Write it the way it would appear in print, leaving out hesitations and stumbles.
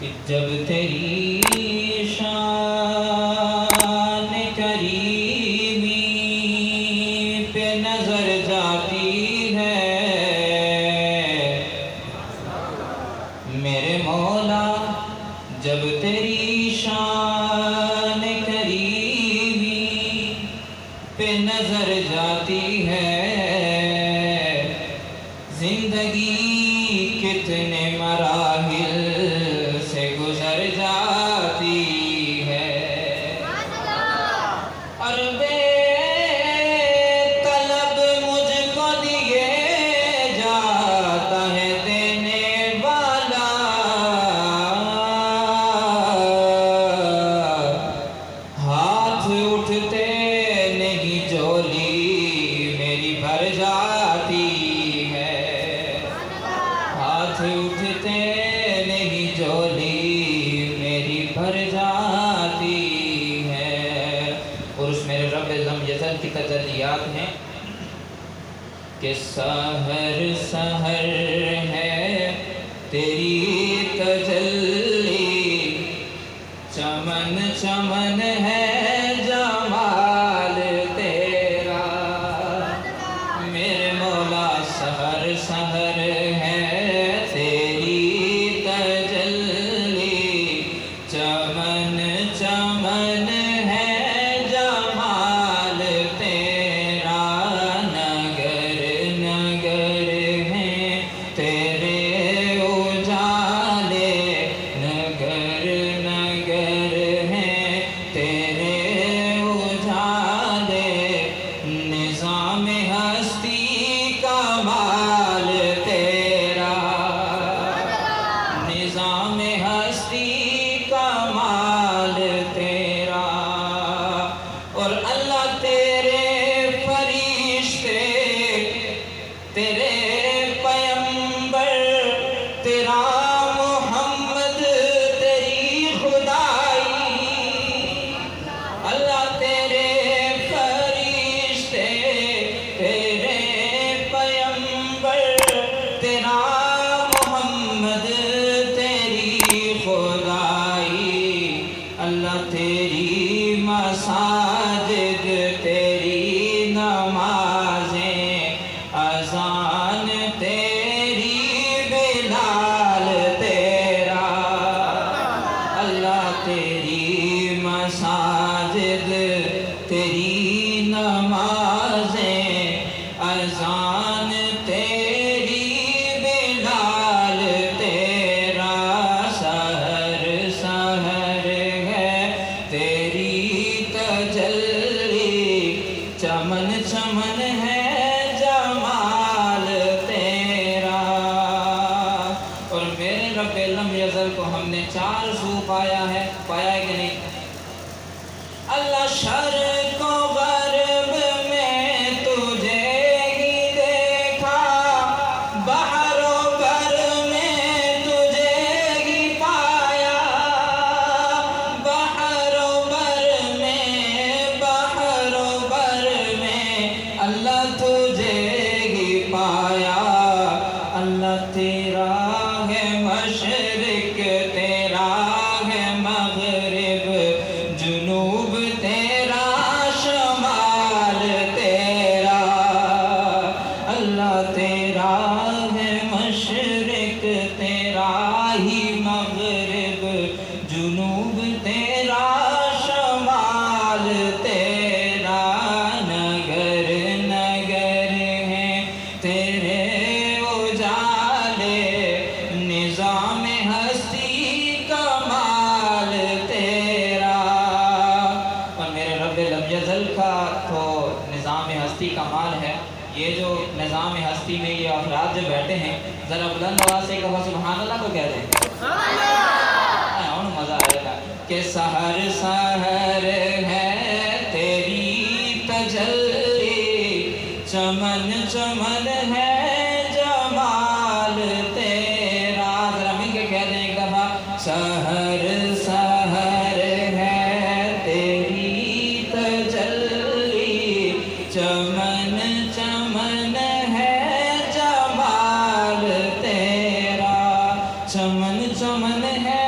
کہ جب تیری شان کریمی پہ نظر جاتی ہے میرے مولا، جب تیری شان کریمی پہ نظر جاتی ہے، زندگی کتنے مراحل سے گزر جاتی ہے، اور بے طلب مجھ کو دیے جاتا ہے دینے والا، ہاتھ اٹھتے نہیں جھولی میری بھر جاتی ہے، ہاتھ اٹھتے نہیں جھولی میری بھر جاتی ہے۔ اور اس میرے رب لم یزل کی تجلیات ہیں کہ سحر سحر ہے تیری تجلی، چمن چمن ہے جمال تیرا، میرے مولا سحر سحر ہے تیری تجلی، چمن چمن ہے جمال تیرا، نگر نگر ہیں تیرے اجالے، نگر نگر ہیں تیرے اجالے، نظام ہستی کمال تیرا، نظام ہستی کمال تیرا، اور اللہ تیرے فرشتے، تیرے پیمبر، تیرا محمد، تیری خدائی، اللہ تیرے فرشتے، تیرے پیمبر، تیرا محمد، تیری خدائی، اللہ تیری مساجد، تیری نمازیں، اذان تیری، بلال تیرا، اللہ تیری مساجد، تیری نمازیں، اذان تیری، بلال تیرا، سحر سحر ہے تیری تجلی، چمن چمن ہے جمال تیرا۔ اور میرے رب لم یزل کو ہم نے چار سو پایا ہے کہ نہیں؟ اللہ شرق و غرب میں تجھے ہی دیکھا، بحر و بر میں تجھے ہی پایا، بحر و بر میں اللہ تجھے ہی پایا، اللہ تیرا ہے مشرق، تیرا ہے مغرب، جنوب تیرا، شمال تیرا، اللہ تیرا ہے مشرق، تیرا ہی مغرب، جنوب تیرا، شمال تیرا، نگر نگر ہیں تیرے اجالے، نظام ہستی کمال تیرا۔ اور میرے رب لم یزل کا تو نظام ہستی کمال ہے، یہ جو نظام ہستی میں یہ افراد جو بیٹھے ہیں، ذرا بلند آواز سے کہو سبحان اللہ کو کہہ دیں، مزہ آئے گا کہ سحر سحر ہے تیری تجلی، چمن چمن ہے جمال تیرا، ذرا مل کے کہہ دیں ایک دفعہ، سحر سحر ہے تیری تجلی، چمن چمن ہے جمال تیرا، چمن چمن ہے